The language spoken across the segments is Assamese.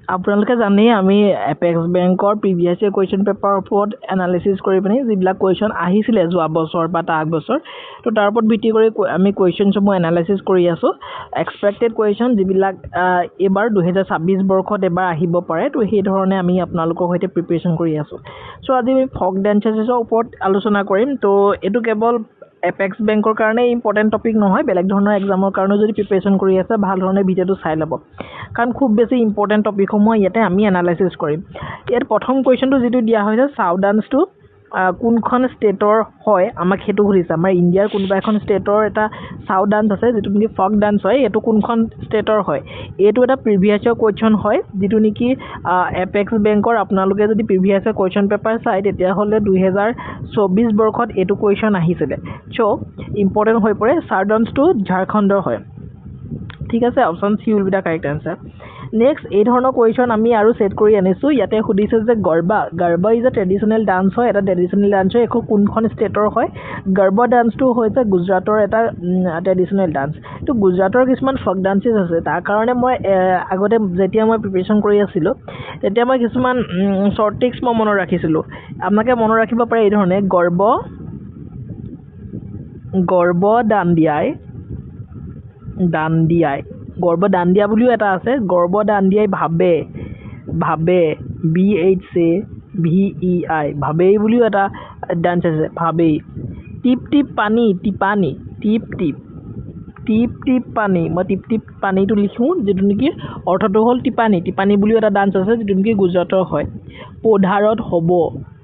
আপোনালোকে জানেই আমি এপেক্স বেংকৰ প্ৰিভিয়াছ ইয়েৰ কুৱেশ্যন পেপাৰৰ ওপৰত এনালিচিছ কৰি পিনে যিবিলাক কুৱেশ্যন আহিছিলে যোৱা বছৰ বা তাৰ আগবছৰ তো তাৰ ওপৰত ভিত্তি কৰি আমি কুৱেশ্যনসমূহ এনালাইচিছ কৰি আছোঁ এক্সপেক্টেড কুৱেশ্যন যিবিলাক এইবাৰ 2026 বৰ্ষত এবাৰ আহিব পাৰে তো সেই ধৰণে আমি আপোনালোকৰ সৈতে প্ৰিপেৰেশ্যন কৰি আছোঁ চ' আজি আমি ফক ডেন্সেছৰ ওপৰত আলোচনা কৰিম তো এইটো কেৱল এপেক্স বেংকৰ কাৰণে ইম্পৰ্টেণ্ট টপিক নহয় বেলেগ ধৰণৰ এক্সামৰ কাৰণেও যদি প্ৰিপেৰেশ্যন কৰি আছে ভাল ধৰণে ভিডিঅ'টো চাই ল'ব কাৰণ খুব বেছি ইম্পৰ্টেণ্ট টপিকসমূহ ইয়াতে আমি এনালাইচিছ কৰিম ইয়াত প্ৰথম কুৱেশ্যনটো যিটো দিয়া হৈছে চাউ ডান্সটো কোনখন ষ্টেটৰ হয় আমাক সেইটো সুধিছে আমাৰ ইণ্ডিয়াৰ কোনোবা এখন ষ্টেটৰ এটা চাউ ডান্স আছে যিটো নেকি ফক ডান্স হয় এইটো কোনখন ষ্টেটৰ হয় এইটো এটা প্ৰিভিয়াছ ইয়েৰ কুৱেশ্যন হয় যিটো নেকি এপেক্স বেংকৰ আপোনালোকে যদি প্ৰিভিয়াছ ইয়েৰ কুৱেশ্যন পেপাৰ চাই তেতিয়াহ'লে 2024 বৰ্ষত এইটো কুৱেশ্যন আহিছিলে চ' ইম্পৰ্টেণ্ট হৈ পৰে চাউ ডান্সটো ঝাৰখণ্ডৰ হয় ঠিক আছে option C will be the correct answer next এই ধৰণৰ কুৱেশ্যন আমি আৰু ছেট কৰি আনিছোঁ ইয়াতে সুধিছে যে Garba is a traditional dance হয় এটা ট্ৰেডিশ্যনেল ডান্স হয় একো কোনখন ষ্টেটৰ হয় গৰবা ডান্সটো হৈছে গুজৰাটৰ এটা ট্ৰেডিশ্যনেল ডান্স তো গুজৰাটৰ কিছুমান ফক ডান্সেছ আছে তাৰ কাৰণে মই আগতে যেতিয়া মই প্ৰিপেৰেশ্যন কৰি আছিলোঁ তেতিয়া মই কিছুমান শ্বৰ্ট ট্ৰিক্স মই মনত ৰাখিছিলোঁ আপোনালোকে মনত ৰাখিব পাৰে এই ধৰণে গৰ্ব দাণ্ডিয়াই গৰ্ব দাণ্ডিয়া বুলিও এটা আছে গৰ্ব দাণ্ডিয়াই ভাবে BHAVEI ভাবেই বুলিও এটা ডান্স আছে ভাবেই টিপ পানী পানী মই টিপ পানীটো লিখোঁ যিটো নেকি অৰ্থটো হ'ল টিপানী বুলিও এটা ডান্স আছে যিটো নেকি গুজৰাটৰ হয়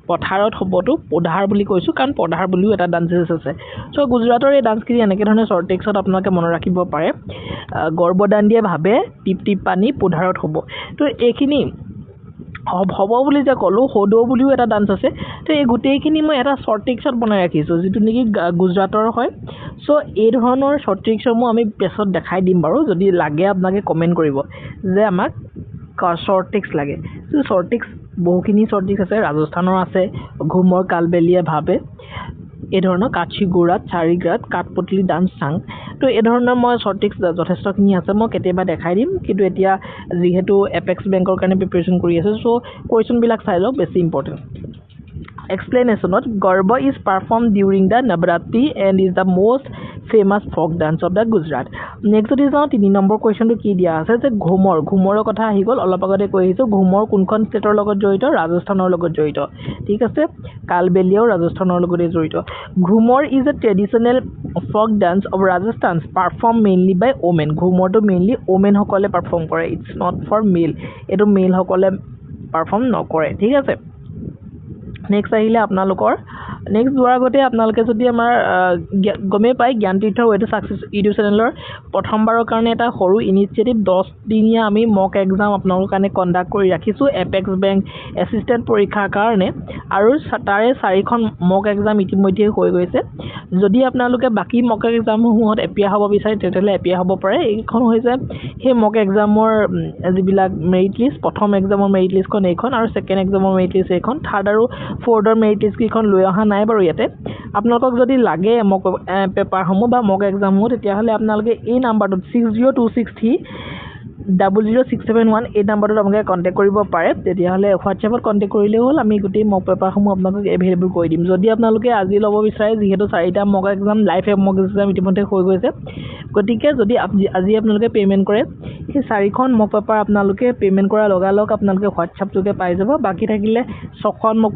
পথাৰত হ'বতো পধাৰ বুলি কৈছোঁ কাৰণ পধাৰ বুলিও এটা ডান্সেছ আছে চ' গুজৰাটৰ এই ডান্সখিনি এনেকৈ ধৰণে শ্বৰ্ট ট্ৰিক্সত আপোনালোকে মনত ৰাখিব পাৰে গৰ্ব দাণ্ডিয়াই ভাবে টিপ পানী পধাৰত হ'ব তো এইখিনি হ'ব বুলি যে ক'লোঁ সদৌ বুলিও এটা ডান্স আছে তো এই গোটেইখিনি মই এটা শ্বৰ্ট ট্ৰিক্সত বনাই ৰাখিছোঁ যিটো নেকি গুজৰাটৰ হয় চ' এই ধৰণৰ শ্বৰ্ট ট্ৰিক্সসমূহ আমি পেছত দেখাই দিম বাৰু যদি লাগে আপোনালোকে কমেণ্ট কৰিব যে আমাক শ্বৰ্ট ট্ৰিক্স লাগে চ' শ্বৰ্ট ট্ৰিক্স বহুখিনি শ্বৰ্ট ট্ৰিক্স আছে ৰাজস্থানৰ আছে ঘুমৰ কালবেলিয়ে ভাবে এই ধৰণৰ কাঠি গোৰাত চাৰিগ্ৰাত কাঠপতলি ডান্স চাং তো এই ধৰণৰ মই শ্বৰ্ট ট্ৰিক্স যথেষ্টখিনি আছে মই কেতিয়াবা দেখাই দিম কিন্তু এতিয়া যিহেতু এপেক্স বেংকৰ কাৰণে প্ৰিপেৰেশ্যন কৰি আছোঁ চ' কুৱেশ্যনবিলাক চাই লওক বেছি ইম্পৰ্টেণ্ট এক্সপ্লেনেশ্যনত Garba is perform during the Navratri and is the most famous folk dance of the Gujarat next যদি যাওঁ 3 নম্বৰ কুৱেশ্যনটো কি দিয়া আছে যে ঘুমৰৰ কথা আহি গ'ল অলপ আগতে কৈ আহিছোঁ ঘুমৰ কোনখন ষ্টেটৰ লগত জড়িত ৰাজস্থানৰ লগত জড়িত ঠিক আছে কালবেলিয়াও ৰাজস্থানৰ লগতে জড়িত Ghoomar is a traditional folk dance of Rajasthan perform mainly by women ঘুমৰটো মেইনলি ওমেনসকলে পাৰফৰ্ম কৰে ইটছ নট ফৰ মেল এইটো মেলসকলে পাৰফৰ্ম নকৰে ঠিক আছে নেক্সট আহিলে আপোনালোকৰ নেক্সট যোৱাৰ আগতে আপোনালোকে যদি আমাৰ গমেই পায় জ্ঞানতীৰ্থ ৱেটো ছাকচেছ ইউটিউব চেনেলৰ প্ৰথমবাৰৰ কাৰণে এটা সৰু ইনিচিয়েটিভ 10 দিনীয়া আমি মক এক্সাম আপোনালোকৰ কাৰণে কণ্ডাক্ট কৰি ৰাখিছোঁ এপেক্স বেংক এছিষ্টেণ্ট পৰীক্ষাৰ কাৰণে আৰু তাৰে 4খন মক এক্সাম ইতিমধ্যে হৈ গৈছে যদি আপোনালোকে বাকী মক এক্সামসমূহত এপিয়াৰ হ'ব বিচাৰে তেতিয়াহ'লে এপিয়াৰ হ'ব পাৰে এইখন হৈছে সেই মক এক্সামৰ যিবিলাক মেৰিট লিষ্ট প্ৰথম এক্সামৰ মেৰিট লিষ্টখন এইখন আৰু ছেকেণ্ড এক্সামৰ মেৰিট লিষ্ট এইখন থাৰ্ড আৰু ফ'ৰ্থৰ মেৰিট লিষ্টকেইখন লৈ অহা নাই বাৰু ইয়াতে আপোনালোকক যদি লাগে মক পেপাৰসমূহ বা মক এক্সামসমূহ তেতিয়াহ'লে আপোনালোকে এই নাম্বাৰটোত 6026300671 এই নাম্বাৰটোত আপোনালোকে কণ্টেক্ট কৰিব পাৰে তেতিয়াহ'লে হোৱাটছএপত কণ্টেক্ট কৰিলেই হ'ল আমি গোটেই মক পেপাৰসমূহ আপোনালোকক এভেইলেবল কৰি দিম যদি আপোনালোকে আজি ল'ব বিচাৰে যিহেতু 4টা মক এক্সাম লাইভ মক এক্সাম ইতিমধ্যে হৈ গৈছে গতিকে যদি আজি আপোনালোকে পে'মেণ্ট কৰে সেই 4খন মক পেপাৰ আপোনালোকে পে'মেণ্ট কৰাৰ লগালগ আপোনালোকে হোৱাটছএপটোকে পাই যাব বাকী থাকিলে 6খন মক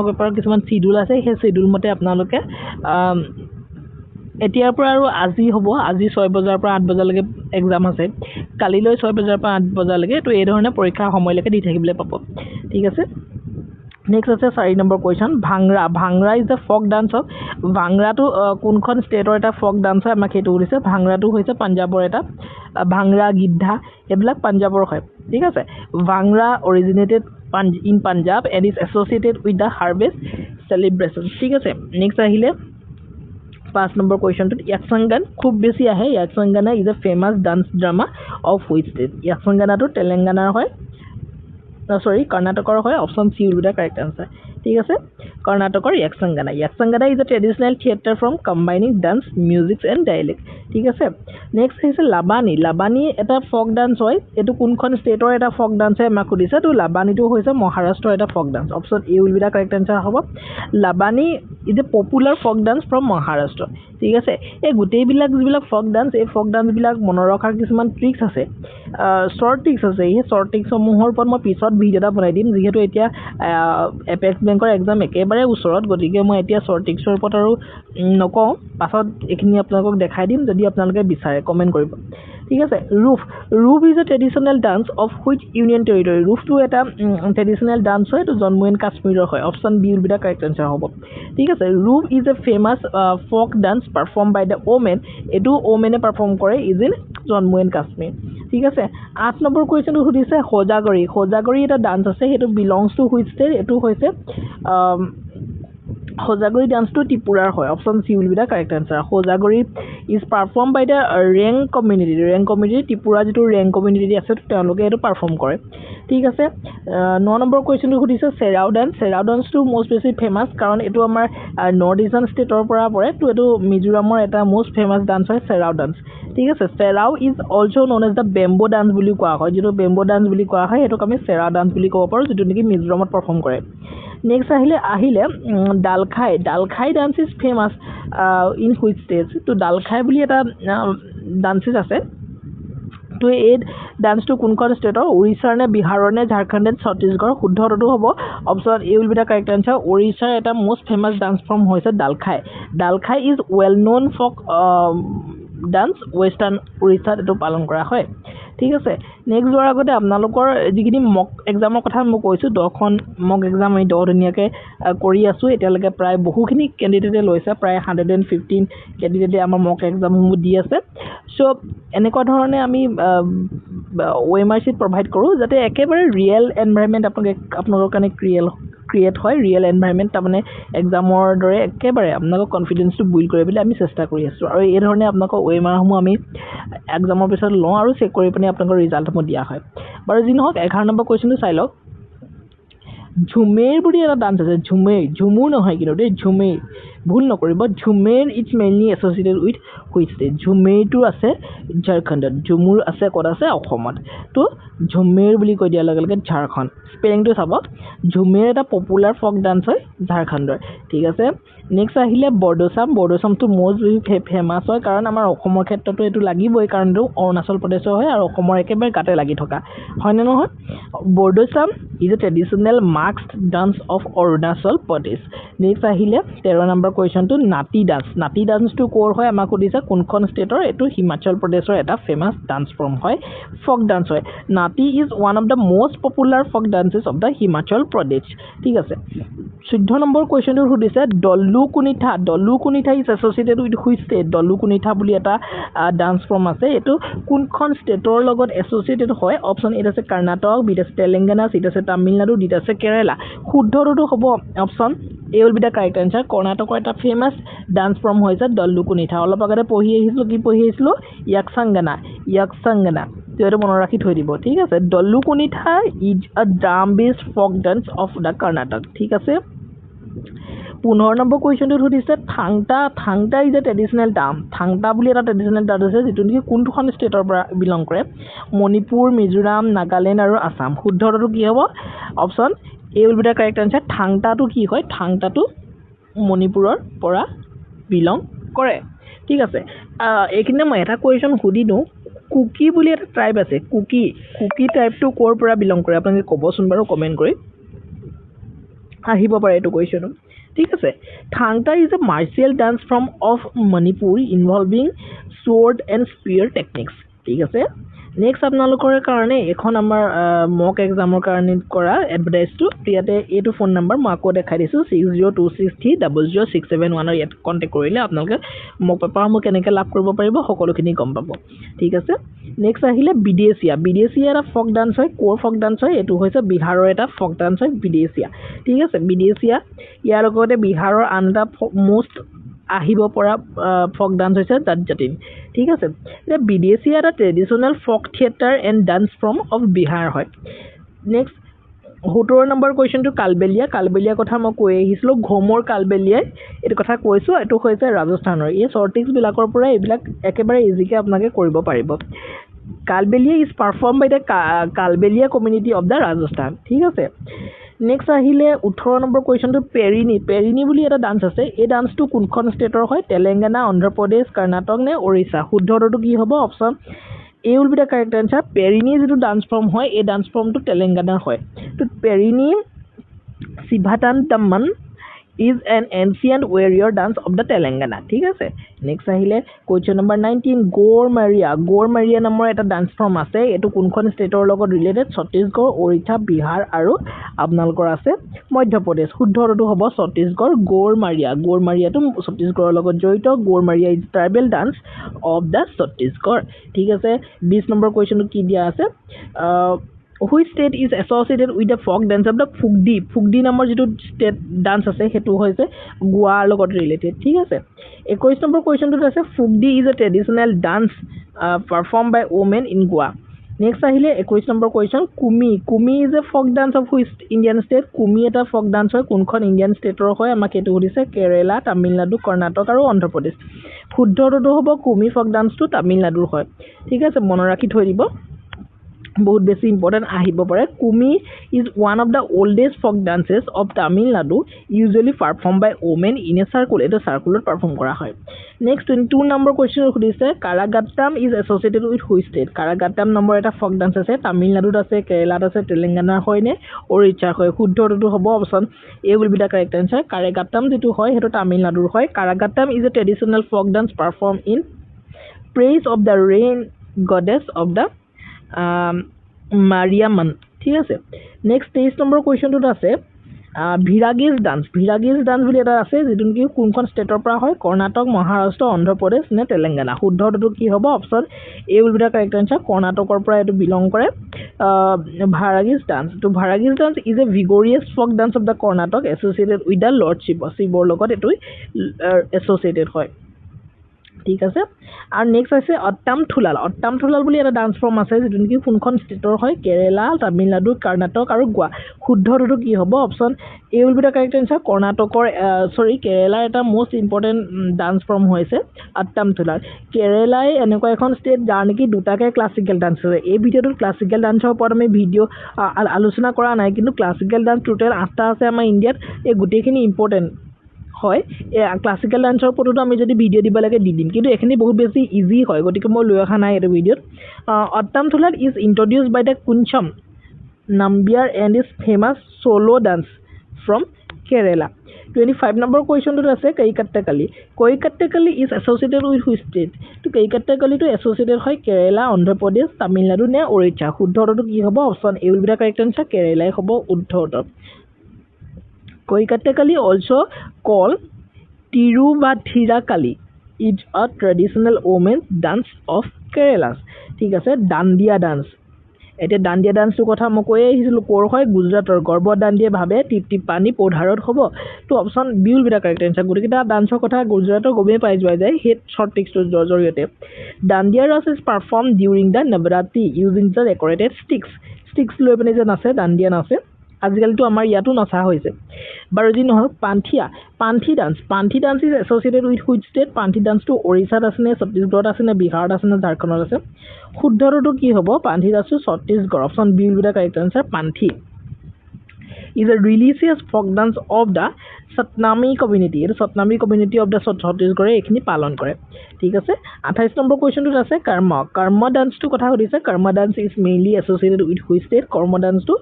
পেপাৰৰ কিছুমান চিডিউল আছে সেই চিডিউল মতে আপোনালোকে এতিয়াৰ পৰা আৰু আজি হ'ব আজি 6 বজাৰ পৰা 8 বজালৈকে এক্সাম আছে কালিলৈ 6 বজাৰ পৰা 8 বজালৈকে তো এই ধৰণে পৰীক্ষাৰ সময়লৈকে দি থাকিবলৈ পাব ঠিক আছে নেক্সট আছে 4 number question Bhangra is the folk dance of ভাংৰাটো কোনখন ষ্টেটৰ এটা ফক ডান্স হয় আমাক সেইটো সুধিছে ভাংৰাটো হৈছে পাঞ্জাৱৰ এটা ভাংৰা গিদ্ধা এইবিলাক পাঞ্জাৱৰ হয় ঠিক আছে bhangra originated in Punjab and is associated with the harvest celebration ঠিক আছে নেক্সট আহিলে 5 নম্বৰ কুৱেশ্যনটোত য়াকচাংগান খুব বেছি আহে Yakshagana is a famous dance drama of which state য়াকচাংগানাটো তেলেংগানাৰ হয় কৰ্ণাটকৰ হয় option C will be the correct answer ঠিক আছে কৰ্ণাটকৰ Yakshagana is a traditional theatre from combining dance music and dialect ঠিক আছে নেক্সট হৈছে লাবানী এটা ফক ডান্স হয় এইটো কোনখন ষ্টেটৰ এটা ফক ডান্স হয় আমাক সুধিছে তো লাবানীটো হৈছে মহাৰাষ্ট্ৰৰ এটা folk dance option A will be the correct answer হ'ব Lavani is a popular folk dance from Maharashtra ঠিক আছে এই গোটেইবিলাক যিবিলাক ফক ডান্স এই ফক ডান্সবিলাক মনত ৰখাৰ কিছুমান ট্ৰিক্স আছে শ্বৰ্ট ট্ৰিক্স আছে এই শ্বৰ্ট ট্ৰিক্সসমূহৰ ওপৰত মই পিছত ভিডিঅ' এটা বনাই দিম যিহেতু এতিয়া এপেক্স বেংকৰ এক্সাম একেবাৰে ওচৰত গতিকে মই এতিয়া শ্বৰ্ট ট্ৰিক্সৰ ওপৰত আৰু নকওঁ পাছত এইখিনি আপোনালোকক দেখাই দিম যদি আপোনালোকে বিচাৰে কমেণ্ট কৰিব ঠিক আছে Rouf is a traditional dance of which union territory ৰূফটো এটা ট্ৰেডিচনেল ডান্স হয় এইটো জম্মু এণ্ড কাশ্মীৰৰ হয় option B will be the correct answer হ'ব ঠিক আছে Rouf is a famous folk dance perform by the women এইটো ওমেনে পাৰফৰ্ম কৰে is in Jammu and Kashmir ঠিক আছে 8 নম্বৰ কুৱেশ্যনটো সুধিছে হোজাগৰি এটা ডান্স আছে সেইটো বিলংছ টু হুইচ ষ্টেট এইটো হৈছে হোজাগৰি ডান্সটো ত্ৰিপুৰাৰ হয় option C will be the correct answer Hojagiri is perform by the Reang community Tripura যিটো ৰেং কমিউনিটি আছে তেওঁলোকে এইটো পাৰফৰ্ম কৰে ঠিক আছে 9 নম্বৰ কুৱেশ্যনটো সুধিছে চেৰাও ডান্সটো মষ্ট বেছি ফেমাছ কাৰণ এইটো আমাৰ নৰ্থ ইষ্টাৰ্ণ ষ্টেটৰ পৰা পৰে তো এইটো মিজোৰামৰ এটা মষ্ট ফেমাছ ডান্স হয় চেৰাও ডান্স ঠিক আছে Cheraw is also' known as the bamboo dance বুলি কোৱা হয় যিটো বেম্বো ডান্স বুলি কোৱা হয় সেইটোক আমি চেৰা ডান্স বুলি ক'ব পাৰোঁ যিটো নেকি মিজোৰামত পাৰফৰ্ম কৰে নেক্সট আহিলে Dalkhai dance is famous in which state তো ডালখাই বুলি এটা ডান্সেছ আছে তো এই ডান্সটো কোনখন ষ্টেটৰ উৰিষ্যাৰ নে বিহাৰৰ নে ঝাৰখণ্ড নে ছত্তীশগড় শুদ্ধটো হ'ব option A will be the correct answer উৰিষ্যাৰ এটা মষ্ট ফেমাছ ডান্স ফৰ্ম হৈছে Dalkhai is well known folk dance western উৰিষ্যাত এইটো পালন কৰা হয় ঠিক আছে নেক্সট যোৱাৰ আগতে আপোনালোকৰ যিখিনি মক এক্সামৰ কথা মই কৈছোঁ 10খন মক এক্সাম আমি 10 ধুনীয়াকৈ কৰি আছোঁ এতিয়ালৈকে প্ৰায় বহুখিনি কেণ্ডিডেটে লৈছে প্ৰায় 115 কেণ্ডিডেটে আমাৰ মক এক্সামসমূহ দি আছে চ' এনেকুৱা ধৰণে আমি OMR sheet প্ৰভাইড কৰোঁ যাতে একেবাৰে ৰিয়েল এনভাইৰনমেণ্ট আপোনালোকৰ কাৰণে ক্ৰিয়েট হয় ৰিয়েল এনভাইৰনমেণ্ট তাৰমানে এক্সামৰ দৰে একেবাৰে আপোনালোকৰ কনফিডেন্সটো বিল্ড কৰিবলৈ আমি চেষ্টা কৰি আছোঁ আৰু এই ধৰণে আপোনালোকৰ OMRসমূহ আমি এক্সামৰ পিছত লওঁ আৰু চেক কৰি পিনে আপোনালোকৰ ৰিজাল্টসমূহ দিয়া হয় বাৰু যি নহওক 11 নম্বৰ কুৱেশ্যনটো চাই লওক ঝুমেৰ বুলি এটা ডান্স আছে ঝুমুৰ নহয় কিন্তু দেই ঝুমেৰ ভুল নকৰিব Jhumair it's mainly associated with which state ঝুমেৰটো আছে ঝাৰখণ্ডত ঝুমুৰ আছে ক'ত আছে অসমত তো ঝুমেৰ বুলি কৈ দিয়াৰ লগে লগে ঝাৰখণ্ড স্পেলিংটো চাব ঝুমেৰ এটা পপুলাৰ ফক ডান্স হয় ঝাৰখণ্ডৰ ঠিক আছে নেক্সট আহিলে বৰদোচামটো মষ্ট ফেমাছ হয় কাৰণ আমাৰ অসমৰ ক্ষেত্ৰতো এইটো লাগিবই কাৰণ এইটো অৰুণাচল প্ৰদেশৰ হয় আৰু অসমৰ একেবাৰে গাতে লাগি থকা হয়নে নহয় Bardochham is a traditional masked dance of Arunachal Pradesh next আহিলে 13 নম্বৰ কুৱেশ্যনটো নাটি ডান্সটো ক'ৰ হয় আমাক সুধিছে কোনখন ষ্টেটৰ এইটো হিমাচল প্ৰদেশৰ এটা ফেমাছ ডান্স ফৰ্ম হয় ফক ডান্স হয় Nati is one of the most popular folk dances of the Himachal Pradesh ঠিক আছে 14 নম্বৰ কুৱেশ্যনটো সুধিছে Dollu Kunitha is associated with which state Dollu Kunitha বুলি এটা ডান্স ফৰ্ম আছে এইটো কোনখন ষ্টেটৰ লগত এছ'চিয়েটেড হয় অপশ্যন এ আছে কৰ্ণাটক বি আছে তেলেংগানা চি আছে তামিলনাডু ডি আছে কেৰালা শুদ্ধটো হ'ব option A will be the correct answer কৰ্ণাটকৰ এটা ফেমাছ ডান্স ফৰ্ম হৈছে ডল্লু কুনিঠা অলপ আগতে পঢ়ি আহিছিলোঁ য়াকচাংগানা তো এইটো মনত ৰাখি থৈ দিব ঠিক আছে Dollu Kunitha is a drum based folk dance of the Karnataka ঠিক আছে 15 নম্বৰ কুৱেশ্যনটো সুধিছে Thangta is a traditional dance Thangta বুলি এটা ট্ৰেডিচনেল ডান্স আছে যিটো নেকি কোনখন ষ্টেটৰ পৰা বিলং কৰে মণিপুৰ মিজোৰাম নাগালেণ্ড আৰু আছাম শুদ্ধটো কি হ'ব option A will be the correct answer থাংটাটো কি হয় থাংটাটো মণিপুৰৰ পৰা বিলং কৰে ঠিক আছে এইখিনিতে মই এটা কুৱেশ্যন সুধি দিওঁ কুকি বুলি এটা ট্ৰাইব আছে কুকি ট্ৰাইবটো ক'ৰ পৰা বিলং কৰে আপোনালোকে ক'বচোন বাৰু কমেণ্ট কৰি আহিব পাৰে এইটো কুৱেশ্যনো ঠিক আছে Thangta is a martial dance form of Manipur involving sword and spear techniques ঠিক আছে নেক্সট আপোনালোকৰ কাৰণে এখন আমাৰ মক এক্সামৰ কাৰণে কৰা এডভাৰটাইজটো ইয়াতে এইটো ফোন নম্বৰ মই আকৌ দেখাই দিছোঁ 6026300671 ইয়াত কণ্টেক্ট কৰিলে আপোনালোকে মক পেপাৰসমূহ কেনেকৈ লাভ কৰিব পাৰিব সকলোখিনি গম পাব ঠিক আছে নেক্সট আহিলে বিদেশীয়া এটা ফক ডান্স হয় ক'ৰ ফক ডান্স হয় এইটো হৈছে বিহাৰৰ এটা ফক ডান্স হয় বিদেশীয়া ঠিক আছে বিদেশীয়া ইয়াৰ লগতে বিহাৰৰ আন এটা মষ্ট আহিব পৰা ফক ডান্স হৈছে জাতিন ঠিক আছে এতিয়া বিদেশীয়া এটা traditional folk theatre and dance form of Bihar হয় নেক্সট 17 নম্বৰ কুৱেশ্যনটো কালবেলিয়া কথা মই কৈ আহিছিলোঁ ঘমৰ কালবেলিয়াই এইটো কথা কৈছোঁ এইটো হৈছে ৰাজস্থানৰ এই শ্বৰ্ট ট্ৰিক্সবিলাকৰ পৰা এইবিলাক একেবাৰে ইজিকৈ আপোনালোকে কৰিব পাৰিব Kalbelia is perform by the Kalbelia community of the Rajasthan ঠিক আছে নেক্সট আহিলে 18 নম্বৰ কুৱেশ্যনটো পেৰিনি বুলি এটা ডান্স আছে এই ডান্সটো কোনখন ষ্টেটৰ হয় তেলেংগানা অন্ধ্ৰপ্ৰদেশ কৰ্ণাটক নে ওড়িশা শুদ্ধ উত্তৰটো কি হ'ব option A will be the correct answer Perini যিটো ডান্স ফৰ্ম হয় এই ডান্স ফৰ্মটো তেলেংগানাৰ হয় তো Perini শিভাতান্তাম্মান is an ancient warrior dance of the Telangana ঠিক আছে নেক্সট আহিলে কুৱেশ্যন নম্বৰ 19 গৌৰমাৰিয়া নামৰ এটা ডান্স ফৰ্ম আছে এইটো কোনখন ষ্টেটৰ লগত ৰিলেটেড ছত্তীশগড় ওড়িশা বিহাৰ আৰু আপোনালোকৰ আছে মধ্যপ্ৰদেশ শুদ্ধ উত্তৰটো হ'ব ছত্তীশগড় গৌৰমাৰিয়াটো ছত্তীশগড়ৰ লগত জড়িত Gaur Maria is tribal dance of the Chhattisgarh ঠিক আছে 20 নম্বৰ কুৱেশ্যনটো কি দিয়া আছে Which state is associated with the folk dance of the Fugdi নামৰ যেটো state dance আছে হেতু হৈছে গোৱাৰ লগত ৰিলেটেড ঠিক আছে 21 নম্বৰ কুৱেশ্যনটো আছে Fugdi is a traditional dance performed by women in Goa next আহিলে 21 number question Kummi is a folk dance of which Indian state Kummi এটা folk dance হয় কোনখন ইণ্ডিয়ান ষ্টেটৰ হয় আমাক এটো সুধিছে কেৰালা তামিলনাডু কৰ্ণাটক আৰু অন্ধ্ৰপ্ৰদেশ শুদ্ধ উত্তৰটো হ'ব কুমি folk dance টো তামিলনাডুৰ হয় ঠিক আছে মনত ৰাখি থৈ দিব বহুত বেছি ইম্পৰ্টেন্ট আহিব পাৰে Kummi is one of the oldest folk dances of Tamil Nadu usually perform by women in a circle এটা চাৰ্কুলত পাৰফৰ্ম কৰা হয় নেক্সট 22 নম্বৰ কুৱেশ্যন সুধিছে Karagattam is associated with which state Karagattam number এটা ফক ডান্স আছে তামিলনাডুত আছে কেৰালাত আছে তেলেংগানাৰ হয় নে ওড়িশাৰ হয় শুদ্ধ উত্তৰটো হ'ব option A will be the correct answer Karagattam যেটো হয় হেতু তামিলনাডুৰ হয় Karagattam is a traditional folk dance perform in praise of the rain goddess of the Mariamman ঠিক আছে নেক্সট 23 নম্বৰ কুৱেশ্যনটোত আছে ভিৰাগিজ ডান্স বুলি এটা আছে যেটো কি কোনখন ষ্টেটৰ পৰা হয় কৰ্ণাটক মহাৰাষ্ট্ৰ অন্ধ্ৰপ্ৰদেশ নে তেলেংগানা শুদ্ধ উত্তৰটো কি হ'ব option A will be the correct answer কৰ্ণাটকৰ পৰা এটো বিলং কৰে Veeragase dance is a vigorous folk dance of the Karnataka associated with the lordship শিৱৰ লগত এটো এছ'চিয়েটেড হয় ঠিক আছে আৰু নেক্সট আছে অট্টাম থুলাল বুলি এটা ডান্স ফৰ্ম আছে যেটো কি কোনখন ষ্টেটৰ হয় কেৰালা তামিলনাডু কৰ্ণাটক আৰু গোৱা শুদ্ধ উত্তৰটো কি হ'ব option A will be the correct answer কৰ্ণাটকৰ কেৰালাৰ এটা মোষ্ট ইম্পৰ্টেন্ট ডান্স ফৰ্ম হৈছে অট্টাম থুলাল কেৰালাই এনেকুৱা এখন ষ্টেট যাৰ নেকি দুটাকে ক্লাছিকেল ডান্স আছে এই ভিডিঅ'টোত ক্লাছিকেল ডান্সৰ ওপৰত আমি ভিডিঅ' আলোচনা কৰা নাই কিন্তু ক্লাছিকেল ডান্স টোটেল 8টা আছে আমাৰ ইণ্ডিয়াত এই গোটেইখিনি ইম্পৰ্টেন্ট হয় ক্লাছিকেল ডান্সৰ ওপৰতো আমি যদি ভিডিঅ' দিব লাগে দি দিম কিন্তু এখিনি বহুত বেছি ইজি হয় গতিকে মই লৈ অহা নাই এই ভিডিঅ'ত Ottam Thullal is introduced by the Kunchan Nambiar and is famous solo dance from Kerala 25 number কুৱেশ্যনটোত আছে Kaikottikali is associated with which state তো কৈকাট্টাকালিটো এছ'চিয়েটেড হয় কেৰালা অন্ধ্ৰপ্ৰদেশ তামিলনাডু নে ওড়িশা শুদ্ধ উত্তৰটো কি হ'ব option A will be the correct answer কেৰালাই হ'ব শুদ্ধ উত্তৰ Koikattakaali also called Tiruvathirakali is a traditional women's dance of Kerala ঠিক আছে দাণ্ডিয়া ডান্স এটা দাণ্ডিয়া ডান্সৰ কথা মই কৈ আহিছিলোঁ ক'ৰ হয় গুজৰাটৰ গৰ্ব দাণ্ডিয়া ভাবে টিপ পানী পধাৰত হ'ব তো option B will be the correct answer গতিকে ডান্সৰ কথা গুজৰাটৰ গমেই পাই যোৱা যায় সেই শ্বৰ্ট ট্ৰিক্সটোৰ জৰিয়তে Dandiya dance is perform during the Navratri using the decorated sticks লৈ পিনে যে নাচে দাণ্ডিয়া নাচে আজিকালিতো আমাৰ ইয়াতো নচা হৈছে বাৰু যি নহয় Panthi dance is associated with which state Panthi ডান্সটো ওড়িশাত আছে নে ছত্তীশগড়ত আছে নে বিহাৰত আছে নে ঝাৰখণ্ডত আছে শুদ্ধ উত্তৰটো কি হ'ব পান্থি ডান্সটো Chhattisgarh option B will be the correct answer Panthi is a religious folk dance of the Satnami community. It is Satnami community of the Chhattisgarh এখিনি পালন কৰে ঠিক আছে 28 নম্বৰ কোৱেশ্চনটো আছে কৰ্ম ডান্স টু কথা হৈছে Karma dance is mainly associated with which state Karma dance টু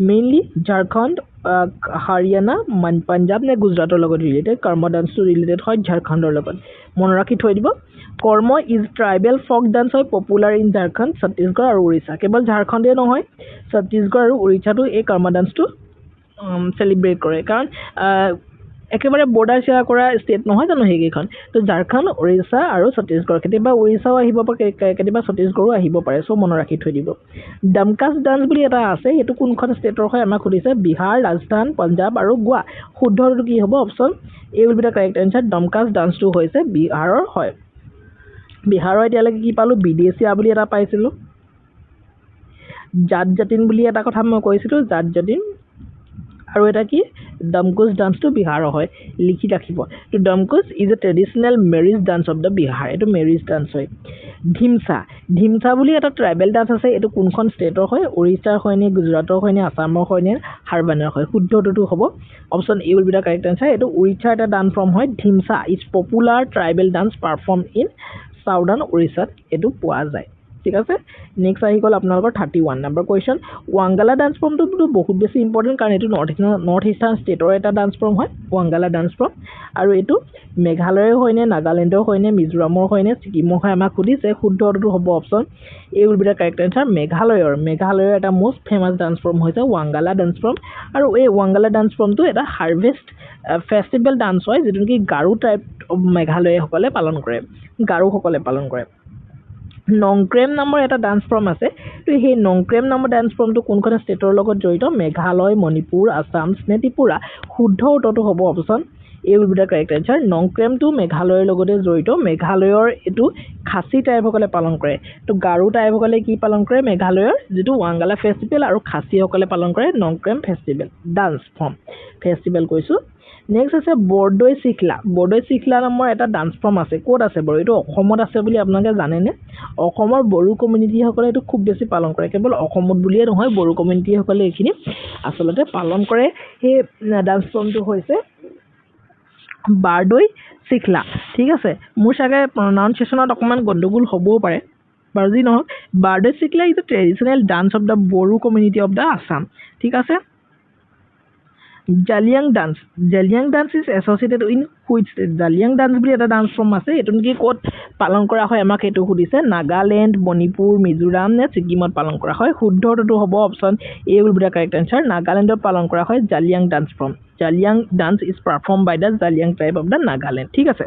mainly ঝাৰখণ্ড হাৰিয়ানা পাঞ্জাব নে গুজৰাটৰ লগত ৰিলেটেড কৰ্ম ডান্স টু ৰিলেটেড হয় ঝাৰখণ্ডৰ লগত মন ৰাখি থৈ দিব কৰ্ম is tribal folk dance হয় popular in ঝাৰখণ্ড ছত্তীশগড় আৰু ওড়িশা কেৱল ঝাৰখণ্ডে নহয় ছত্তীশগড় আৰু ওড়িশাটো এই কৰ্ম ডান্সটো সেলিব্ৰেট কৰে কাৰণ একেবাৰে বৰ্ডাৰ শেয়াৰ কৰা ষ্টেট নহয় জানো হেগিখন তো ঝাৰখণ্ড ওড়িশা আৰু ছত্তীশগড় কেতিয়াবা ওড়িশাও আহিব পাৰে কেতিয়াবা ছত্তীশগড়ও আহিব পাৰে সো মন ৰাখি থৈ দিব ডমকাছ ডান্স বুলি এটা আছে এটো কোনখন ষ্টেটৰ হয় আমাক সুধিছে বিহাৰ ৰাজস্থান পঞ্জাব আৰু গোৱা শুদ্ধটো কি হ'ব option A will be the correct answer Domkach ডান্সটো হৈছে বিহাৰৰ হয় বিহাৰৰ এতিয়ালৈকে কি পালো বিদেশীয়া বুলি এটা পাইছিলো জাত জাতিন বুলি এটা কথা মই কৈছিলো জাত জাতিন আৰু এটা কি ডমকুচ ডান্সটো বিহাৰৰ হয় লিখি ৰাখিব তো Domkach is a traditional marriage dance of the Bihar এইটো মেৰিজ ডান্স হয় ধিমচা বুলি এটা ট্ৰাইবেল ডান্স আছে এইটো কোনখন ষ্টেটৰ হয় উৰিষ্যাৰ হয় নে গুজৰাটৰ হয় নে আসামৰ হয় নে হাৰবানৰ হয় শুদ্ধটো হ'ব option A will be the correct answer এইটো উৰিষ্যাৰ এটা ডান্স ফৰ্ম হয় Dhimsa is popular tribal dance perform in southern উৰিষ্যাত এইটো পোৱা যায় ঠিক আছে নেক্সট আহি গ'ল আপোনালোকৰ 31 নম্বৰ কোৱেশ্চন ৱাংগালা ডান্স ফৰ্মটো বহুত বেছি ইম্পৰ্টেণ্ট কাৰণ এইটো নৰ্থ ইষ্টাৰ্ণ ষ্টেটৰ এটা ডান্স ফৰ্ম হয় ৱাংগালা ডান্স ফৰ্ম আৰু এইটো মেঘালয়ৰ হয় নে নাগালেণ্ডৰ হয় নে মিজোৰামৰ হয় নে ছিকিমৰ হয় আমাক সুধিছে শুদ্ধটো হ'ব option A will be the correct answer মেঘালয়ৰ এটা মোষ্ট ফেমাছ ডান্স ফৰ্ম হৈছে ৱাংগালা ডান্স ফৰ্ম আৰু এই ৱাংগালা ডান্স ফৰ্মটো এটা হাৰ্ভেষ্ট ফেষ্টিভেল ডান্স হয় যিটো কি গাৰো টাইপ মেঘালয়সকলে পালন কৰে নংক্ৰেম নামৰ এটা ডান্স ফৰ্ম আছে তো সেই নংক্ৰেম নামৰ ডান্স ফৰ্মটো কোনখন ষ্টেটৰ লগত জড়িত মেঘালয় মণিপুৰ আসাম নে ত্ৰিপুৰা শুদ্ধ উত্তৰটো হ'ব option A will be the correct answer নংক্ৰেমটো মেঘালয়ৰ লগতে জড়িত মেঘালয়ৰ এইটো খাচী টাইপসকলে পালন কৰে তো গাৰো টাইপসকলে কি পালন কৰে মেঘালয়ৰ যিটো ৱাংগালা ফেষ্টিভেল আৰু খাচীসকলে পালন কৰে Nongkrem festival dance form festival কৈছোঁ নেক্সট আছে বৰদৈ চিখলা নামৰ এটা ডান্স ফৰ্ম আছে ক'ত আছে বাৰু এইটো অসমত আছে বুলি আপোনালোকে জানেনে অসমৰ বড়ো কমিউনিটিসকলে এইটো খুব বেছি পালন কৰে কেৱল অসমত বুলিয়ে নহয় বড়ো কমিউনিটিসকলে এইখিনি আচলতে পালন কৰে সেই ডান্স ফৰ্মটো হৈছে বাৰদৈ চিখলা ঠিক আছে মোৰ চাগে প্ৰনাউন্সিয়েশ্যনত অকণমান গণ্ডগোল হ'বও পাৰে বাৰু যি নহওক Bardoi Sikhla is a traditional dance of the Bodo community of the Assam ঠিক আছে Zeliang dance is associated in which state Zeliang dance বুলি এটা ডান্স ফৰ্ম আছে এইটো নেকি ক'ত পালন কৰা হয় আমাক সেইটো সুধিছে নাগালেণ্ড মণিপুৰ মিজোৰাম নে ছিকিমত পালন কৰা হয় শুদ্ধটো হ'ব option A will be the correct answer নাগালেণ্ডত পালন কৰা হয় Zeliang dance form Zeliang dance is perform by the Zeliang tribe of the Nagaland ঠিক আছে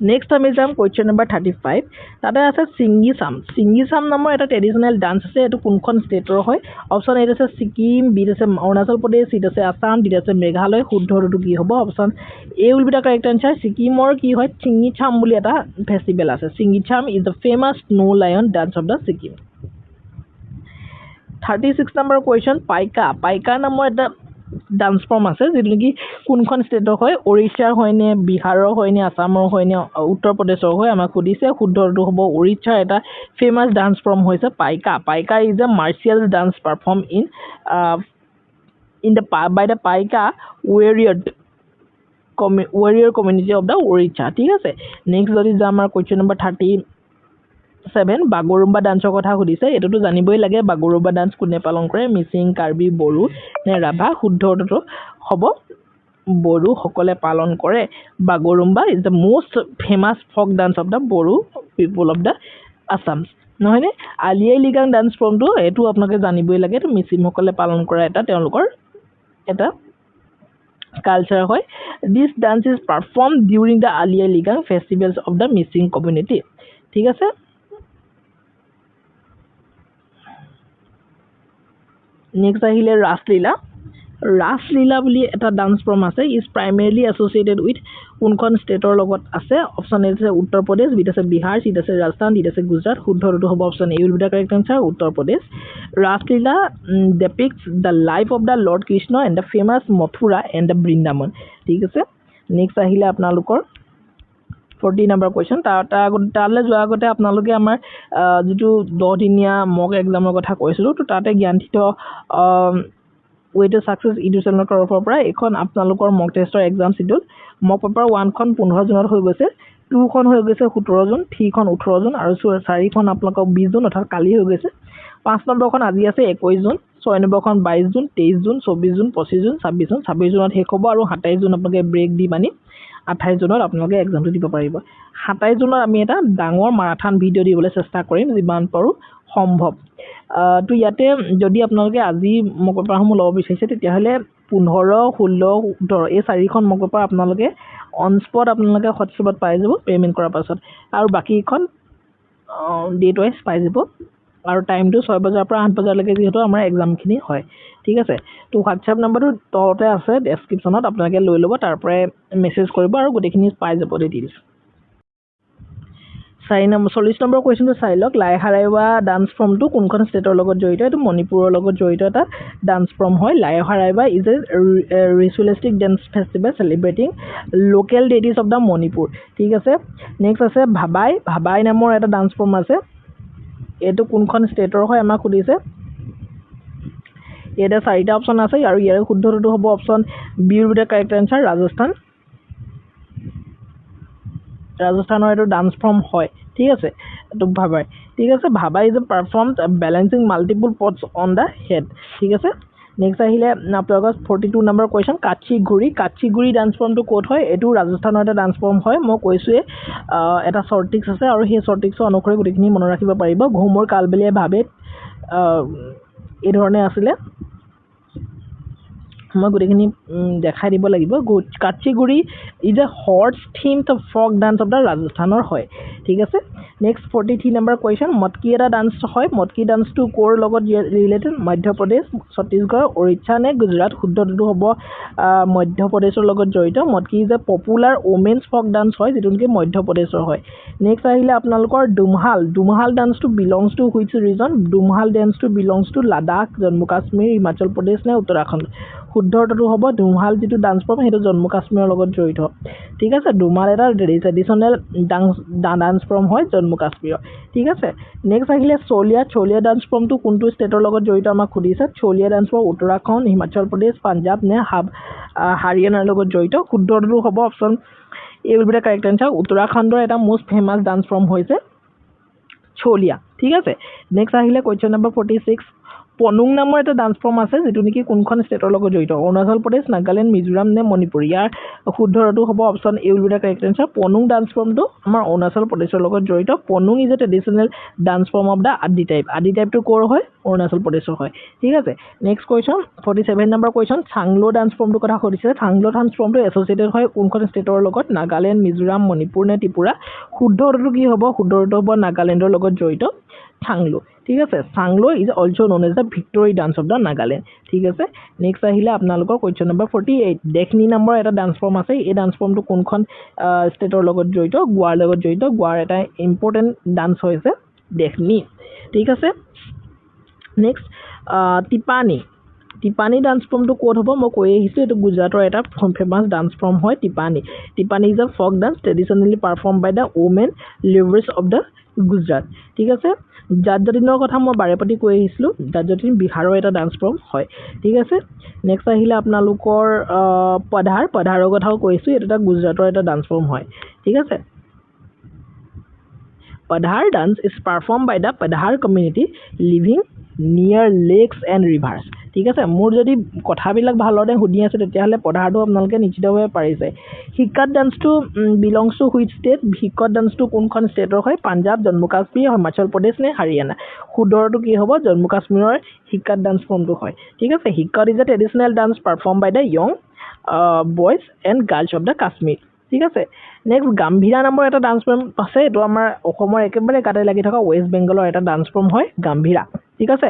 নেক্সট আমি যাম কুৱেশ্যন নম্বৰ 35 তাতে আছে ছিংগিচাম নামৰ এটা ট্ৰেডিশ্যনেল ডান্স আছে এইটো কোনখন ষ্টেটৰ হয় অপশ্যন এত আছে ছিকিম বিত আছে অৰুণাচল প্ৰদেশ চিত আছে আসাম ডিত আছে মেঘালয় শুদ্ধটো কি হ'ব option A will be the correct answer ছিকিমৰ কি হয় ছিংগিচাম বুলি এটা ফেষ্টিভেল আছে Singhi Chham is the famous snow lion dance of the Sikkim 36 number question Paika নামৰ এটা ডান্স ফৰ্ম আছে যিটো নেকি কোনখন ষ্টেটৰ হয় উৰিষ্যাৰ হয় নে বিহাৰৰ হয় নে আসামৰ হয় নে উত্তৰ প্ৰদেশৰ হয় আমাক সুধিছে শুদ্ধটো হ'ব উৰিষ্যাৰ এটা ফেমাছ ডান্স ফৰ্ম হৈছে Paika is a martial dance perform in the by the Paika warrior community of the Orissa ঠিক আছে নেক্সট যদি যাম আমাৰ কুৱেশ্যন নম্বৰ 37 বাগৰুম্বা ডান্সৰ কথা সুধিছে এইটোতো জানিবই লাগে বাগৰুম্বা ডান্স কোনে পালন কৰে মিচিং কাৰ্বি বড়ো নে ৰাভা শুদ্ধটো হ'ব বড়ো সকলে পালন কৰে Bagurumba is the most famous folk dance of the Bodo people of the Assam নহয়নে আলি আই লৃগাং ডান্স ফৰ্মটো এইটো আপোনালোকে জানিবই লাগে এইটো মিচিংসকলে পালন কৰা এটা তেওঁলোকৰ এটা কালচাৰ হয় this dance is perform during the Ali Aye Ligang festivals of the Mising community ঠিক আছে নেক্সট আহিলে ৰাসলীলা বুলি এটা ডান্স ফৰ্ম আছে ইজ প্ৰাইমেৰিলি এছ'চিয়েটেড উইথ কোনখন ষ্টেটৰ লগত আছে অপশ্যন এ আছে উত্তৰ প্ৰদেশ বিত আছে বিহাৰ চিত আছে ৰাজস্থান ডিত আছে গুজৰাট শুদ্ধটো হ'ব option A will be the correct answer Uttar Pradesh Raslila depicts the life of the Lord Krishna and the famous Mathura and the Vrindavan ঠিক আছে নেক্সট আহিলে আপোনালোকৰ 40 নম্বৰ কুৱেশ্যন তালৈ যোৱাৰ আগতে আপোনালোকে আমাৰ যিটো 10 দিনীয়া মক এক্সামৰ কথা কৈছিলোঁ তো তাতে জ্ঞানথিত ৱে টু ছাকচেছ ইডুকেশ্যনৰ তৰফৰ পৰা এখন আপোনালোকৰ মক টেষ্টৰ এক্সাম চিডিউল মক পেপাৰ 1খন 15 জুনত হৈ গৈছে 2খন হৈ গৈছে 17 জুন 3খন 18 জুন আৰু 4খন আপোনালোকৰ 20 জুন অৰ্থাৎ কালি হৈ গৈছে 5 নম্বৰখন আজি আছে 21 June 6 নম্বৰখন 22 June 23 June 24 June 25 June 26 June 26 জুনত শেষ হ'ব আৰু 27 জুন আপোনালোকে ব্ৰেক দি পানি 28 জুনত আপোনালোকে এক্সামটো দিব পাৰিব 27 জুনত আমি এটা ডাঙৰ মাৰাথন ভিডিঅ' দিবলৈ চেষ্টা কৰিম যিমান পাৰোঁ সম্ভৱ তো ইয়াতে যদি আপোনালোকে আজি মক পেপাৰসমূহ ল'ব বিচাৰিছে তেতিয়াহ'লে 15, 16, 17 এই 4খন মক পেপাৰ আপোনালোকে অন স্পট আপোনালোকে হোৱাটছএপত পাই যাব পে'মেণ্ট কৰাৰ পাছত আৰু বাকীখন ডেট ৱাইজ পাই যাব আৰু টাইমটো 6 বজাৰ পৰা 8 বজালৈকে যিহেতু আমাৰ এক্সামখিনি হয় ঠিক আছে তো হোৱাটছএপ নম্বৰটো তলতে আছে ডেছক্ৰিপশ্যনত আপোনালোকে লৈ ল'ব তাৰ পৰাই মেছেজ কৰিব আৰু গোটেইখিনি পাই যাব ডিটেইলছ 40 নম্বৰ কুৱেশ্যনটো চাই লওক লাই হাৰাইৱা ডান্স ফৰ্মটো কোনখন ষ্টেটৰ লগত জড়িত এইটো মণিপুৰৰ লগত জড়িত এটা ডান্স ফৰ্ম হয় Lai Haraoba is a ritualistic dance festival celebrating local deities of the Manipur ঠিক আছে নেক্সট আছে ভাবাই নামৰ এটা ডান্স ফৰ্ম আছে এইটো কোনখন ষ্টেটৰ হয় আমাক সুধিছে ইয়াতে 4টা অপশ্যন আছে আৰু ইয়াৰ শুদ্ধটো হ'ব option B with the correct answer ৰাজস্থানৰ এইটো ডান্স ফৰ্ম হয় ঠিক আছে এইটো ভাবাই ঠিক আছে Bhavai is perform balancing multiple pots on the head ঠিক আছে নেক্সট আহিলে আপোনালোকৰ 42 নম্বৰ কুৱেশ্যন কাচ্চিগুৰি ডান্স ফৰ্মটো ক'ত হয় এইটো ৰাজস্থানৰ এটা ডান্স ফৰ্ম হয় মই কৈছোঁৱে এটা শ্বৰ্ট ট্ৰিক্স আছে আৰু সেই শ্বৰ্ট ট্ৰিক্সৰ অনুসৰি গোটেইখিনি মনত ৰাখিব পাৰিব ঘুমৰ কালবেলিয়াই ভাবে এই ধৰণে আছিলে মই গোটেইখিনি দেখাই দিব লাগিব Kachhi Ghodi is a horse themed folk dance of the ৰাজস্থানৰ হয় ঠিক আছে নেক্সট 43 নম্বৰ কুৱেশ্যন মটকি এটা ডান্স হয় মটকি ডান্সটো ক'ৰ লগত ৰিলেটেড মধ্যপ্ৰদেশ ছত্তীশগড় উৰিষ্যা নে গুজৰাট শুদ্ধটো হ'ব মধ্যপ্ৰদেশৰ লগত জড়িত Matki is a popular women's folk dance হয় যিটো নেকি মধ্যপ্ৰদেশৰ হয় নেক্সট আহিলে আপোনালোকৰ ডুমহাল ডান্সটো belongs to which region Dumhal ডান্সটো বিলংছ টু লাডাখ জম্মু কাশ্মীৰ হিমাচল প্ৰদেশ নে উত্তৰাখণ্ড শুদ্ধটো হ'ব ডুমহাল যিটো ডান্স ফৰ্ম সেইটো জম্মু কাশ্মীৰৰ লগত জড়িত ঠিক আছে ডুমহাল এটা ট্ৰেডিশ্যনেল ডান্স ফৰ্ম হয় জম্মু কাশ্মীৰৰ ঠিক আছে নেক্সট আহিলে চলিয়া ডান্স ফৰ্মটো কোনটো ষ্টেটৰ লগত জড়িত আমাক সুধিছে চলিয়া ডান্স ফৰ্ম উত্তৰাখণ্ড হিমাচল প্ৰদেশ পাঞ্জাব নে হাৰিয়ানাৰ লগত জড়িত শুদ্ধটো হ'ব option A will be the correct answer উত্তৰাখণ্ডৰ এটা মোষ্ট ফেমাছ ডান্স ফৰ্ম হৈছে চলিয়া ঠিক আছে নেক্সট আহিলে কুৱেশ্যন নম্বৰ 46 পনুং নামৰ এটা ডান্স ফৰ্ম আছে যিটো নেকি কোনখন ষ্টেটৰ লগত জড়িত অৰুণাচল প্ৰদেশ নাগালেণ্ড মিজোৰাম নে মণিপুৰ ইয়াৰ শুদ্ধটো হ'ব option A will be the correct answer Ponung dance ফৰ্মটো আমাৰ অৰুণাচল প্ৰদেশৰ লগত জড়িত Ponung is a traditional dance form of the Adi টাইপটো ক'ৰ হয় অৰুণাচল প্ৰদেশৰ হয় ঠিক আছে next question 47 number question Changlo dance ফৰ্মটোৰ কথা সুধিছে চাংলো ডান্স ফৰ্মটো এছ'চিয়েটেড হয় কোনখন ষ্টেটৰ লগত নাগালেণ্ড মিজোৰাম মণিপুৰ নে ত্ৰিপুৰা শুদ্ধটো কি হ'ব শুদ্ধটো হ'ব নাগালেণ্ডৰ লগত জড়িত চাংলো ঠিক আছে Changlo is also known as the victory dance of the Nagaland ঠিক আছে নেক্সট আহিলে আপোনালোকৰ কুৱেশ্যন নম্বৰ 48 দেখনি নামৰ এটা ডান্স ফৰ্ম আছে এই ডান্স ফৰ্মটো কোনখন ষ্টেটৰ লগত জড়িত গোৱাৰ লগত জড়িত গোৱাৰ এটা ইম্পৰ্টেণ্ট ডান্স হৈছে দেখনি ঠিক আছে নেক্সট টিপানী ডান্স ফৰ্মটো ক'ত হ'ব মই কৈ আহিছোঁ এইটো গুজৰাটৰ এটা ফেমাছ ডান্স ফৰ্ম হয় Tippani is a folk dance traditionally perform by the women labourers of the Gujarat ঠিক আছে জাটজাতিনৰ কথা মই বাৰেপতি কৈ আহিছিলোঁ জাটজাতিন বিহাৰৰ এটা ডান্স ফৰ্ম হয় ঠিক আছে নেক্সট আহিলে আপোনালোকৰ পধাৰৰ কথাও কৈছোঁ এইটো এটা গুজৰাটৰ এটা ডান্স ফৰ্ম হয় ঠিক আছে Padhar dance is perform by the Padhar community living near lakes and rivers ঠিক আছে মোৰ যদি কথাবিলাক ভালদৰে শুনি আছে তেতিয়াহ'লে পধাৰটো আপোনালোকে নিশ্চিতভাৱে পাৰিছে হিক্কাত ডান্সটো বিলংছ টু হুইচ ষ্টেট হিক্কত ডান্সটো কোনখন ষ্টেটৰ হয় পাঞ্জাব জম্মু কাশ্মীৰ হিমাচল প্ৰদেশ নে হাৰিয়ানা শুদ্ধটো কি হ'ব জম্মু কাশ্মীৰৰ হিক্কাত ডান্স ফৰ্মটো হয় ঠিক আছে Hikat is a traditional dance perform by the young boys and girls of the Kashmir ঠিক আছে নেক্সট গাম্ভীৰা নামৰ এটা ডান্স ফৰ্ম আছে এইটো আমাৰ অসমৰ একেবাৰে কাটে লাগি থকা ৱেষ্ট বেংগলৰ এটা ডান্স ফৰ্ম হয় গাম্ভীৰা ঠিক আছে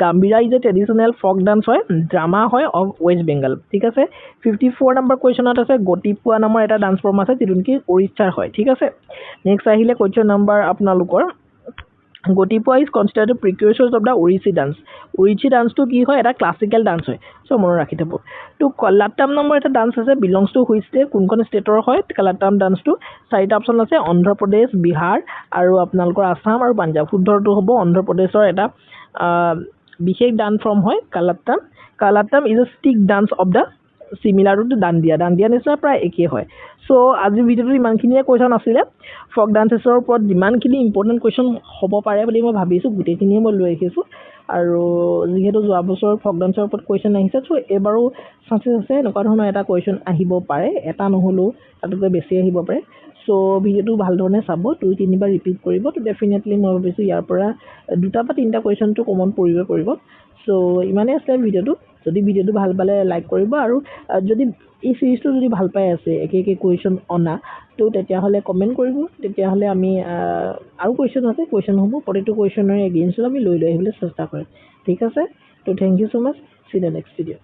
Gambhira is a traditional folk dance হয় ড্ৰামা হয় অফ ৱেষ্ট বেংগল ঠিক আছে 54 নম্বৰ কুৱেশ্যনত আছে গতিপুৱা নামৰ এটা ডান্স ফৰ্ম আছে যিটো নেকি উৰিষ্যাৰ হয় ঠিক আছে নেক্সট আহিলে কুৱেশ্যন নম্বৰ আপোনালোকৰ গতিপুৱা ইজ কনচিডাৰ্ড প্ৰিকুৱেশ্যৰ্ছ অফ দ্য উৰিষ্যি ডান্সটো কি হয় এটা ক্লাছিকেল ডান্স হয় চ' মনত ৰাখি থ'ব তো কলাট্টাম নামৰ এটা ডান্স আছে বিলংছ টু হুইচ ষ্টেট কোনখন ষ্টেটৰ হয় কলাট্টাম ডান্সটো 4টা অপশ্যন আছে অন্ধ্ৰপ্ৰদেশ বিহাৰ আৰু আপোনালোকৰ আছাম আৰু পাঞ্জাৱ শুদ্ধটো হ'ব অন্ধ্ৰপ্ৰদেশৰ এটা বিশেষ ডান্স ফৰ্ম হয় Kolattam is a stick dance of the similar to Dandiya নিচিনা প্ৰায় একেই হয় চ' আজিৰ ভিডিঅ'টো ইমানখিনিয়ে কুৱেশ্যন আছিলে ফক ডান্সেছৰ ওপৰত যিমানখিনি ইম্পৰ্টেণ্ট কুৱেশ্যন হ'ব পাৰে বুলি মই ভাবিছোঁ গোটেইখিনিয়ে মই লৈ আহিছোঁ আৰু যিহেতু যোৱা বছৰ ফক ডান্সৰ ওপৰত কুৱেশ্যন আহিছে চ' এইবাৰো চান্সেছ আছে এনেকুৱা ধৰণৰ এটা কুৱেশ্যন আহিব পাৰে এটা নহ'লেও তাতকৈ বেছি আহিব পাৰে চ' ভিডিঅ'টো ভাল ধৰণে চাব 2-3 বাৰ ৰিপিট কৰিব তো ডেফিনেটলি মই ভাবিছোঁ ইয়াৰ পৰা 2টা বা 3টা কুৱেশ্যনটো কমন পৰিব চ' ইমানেই আছিলে ভিডিঅ'টো যদি ভিডিঅ'টো ভাল পালে লাইক কৰিব আৰু যদি এই চিৰিজটো যদি ভাল পাই আছে একে কুৱেশ্যন অনা তো তেতিয়াহ'লে কমেণ্ট কৰিব তেতিয়াহ'লে আমি আৰু কুৱেশ্যন হ'ব প্ৰতিটো কুৱেশ্যনৰে এগেইনষ্টত আমি লৈ আহিবলৈ চেষ্টা কৰিম ঠিক আছে তো thank you so' much see the next video'